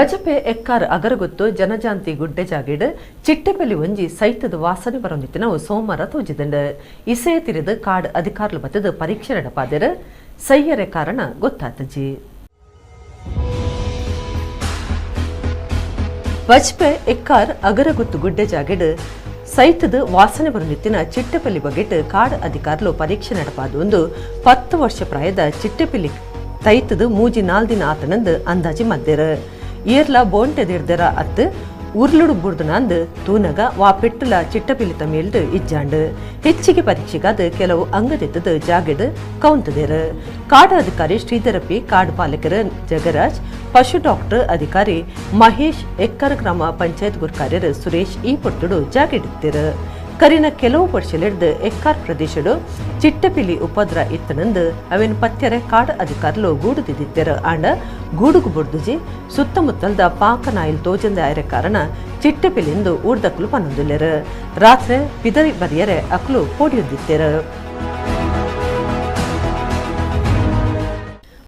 ಬಜಪೆ ಎಕ್ಕಾರ್ ಅಗರಗೊತ್ತು ಜನಜಾಂತಿ ಗುಡ್ಡೆ ಜಾಗಿಡ್ ಚಿಟ್ಟೆಪಲ್ಲಿ ಒಂಜಿ ಸೈತದ ವಾಸನೆ ಬರೊಂದಿತ್ತಿನವು ಸೋಮವಾರ ತೋಜಿದಂಡ ಇಸೆ ತಿರಿದು ಕಾಡ್ ಅಧಿಕಾರುಲು ಬತ್ತದ ಪರೀಕ್ಷೆ ನಡಪಾದೆರ್ ಸೈಯರೆ ಕಾರಣ ಗೊತ್ತಾತಜಿ. ಬಜಪೆ ಎಕ್ಕಾರ್ ಅಗರಗೊತ್ತು ಗುಡ್ಡೆ ಜಾಗಿಡ್ ಸೈತದ ವಾಸನೆ ಬರೊಂದಿತ್ತಿನ ಚಿಟ್ಟೆಪಲ್ಲಿ ಬಗೆಟ್ ಕಾಡ್ ಅಧಿಕಾರುಲು ಪರೀಕ್ಷೆ ನಡಪಾದು ಒಂದು 10 ವರ್ಷ ಪ್ರಾಯದ ಚಿಟ್ಟೆಪಲ್ಲಿ ತೈತದ ಮೂಜಿ 4 ದಿನ ಆತನಂದು ಅಂದಾಜಿ ಮದ್ದೇರ್. ಏರ್ಲ ಬೋಂಟೆ ದಿರ್ದರ ಅತ್ತು ಉರ್ಲುಡು ಬುರ್ದುನಂದು ತೂನಗ ವಾ ಪೆಟ್ಟಲ ಚಿಟ್ಟಪಿಲಿತ ಮೇಲ್ದು ಇಜ್ಜಾಂಡು ಹೆಚ್ಚಿಗೆ ಪರೀಕ್ಷೆಗಾದ ಕೆಲವು ಅಂಗದೆತ್ತದ ಜಾಗೆಡ್ ಕೌಂತದೇರ್. ಕಾಡು ಅಧಿಕಾರಿ ಶ್ರೀಧರ ಪಿ, ಕಾಡು ಪಾಲಕರ ಜಗರಾಜ್, ಪಶು ಡಾಕ್ಟರ್ ಅಧಿಕಾರಿ ಮಹೇಶ್, ಎಕ್ಕರ ಗ್ರಾಮ ಪಂಚಾಯತ್ ಗುರ್ಕಾರ್ಯರ್ ಸುರೇಶ್ ಈ ಪೊರ್ತುಡು ಜಾಗೆಡಿತ್ತೇರ್. ಕರಿನ ಕೆಲವು ವರ್ಷಲಿಡ್ದು ಎಕ್ಕಾರ್ ಪ್ರದೇಶಡು ಚಿಟ್ಟಪಿಲಿ ಉಪದ್ರ ಇತ್ತನಂದು ಅವೇನು ಪತ್ಯರೆ ಕಾಡು ಅಧಿಕಾರುಲು ಗೂಡು ತಿದ್ದಿತ್ತೇರ್. ಆಂಡ ಗೂಡುಗು ಬುಡ್ದುಜಿ ಸುತ್ತಮುತ್ತಲ್ದ ಪಾಕನಾಯಿಲ್ ತೋಜಂದ ಆಯ್ರೆ ಕಾರಣ ಚಿಟ್ಟಪಿಲಿಂದು ಊರ್ದಕ್ಲು ಪನ್ನೊಂದುಲ್ಲೇರ್. ರಾತ್ರಿ ಪಿದರಿ ಬರಿಯರೆ ಅಕ್ಲು ಪೋಡಿಯೊಂದಿತ್ತೇರ್.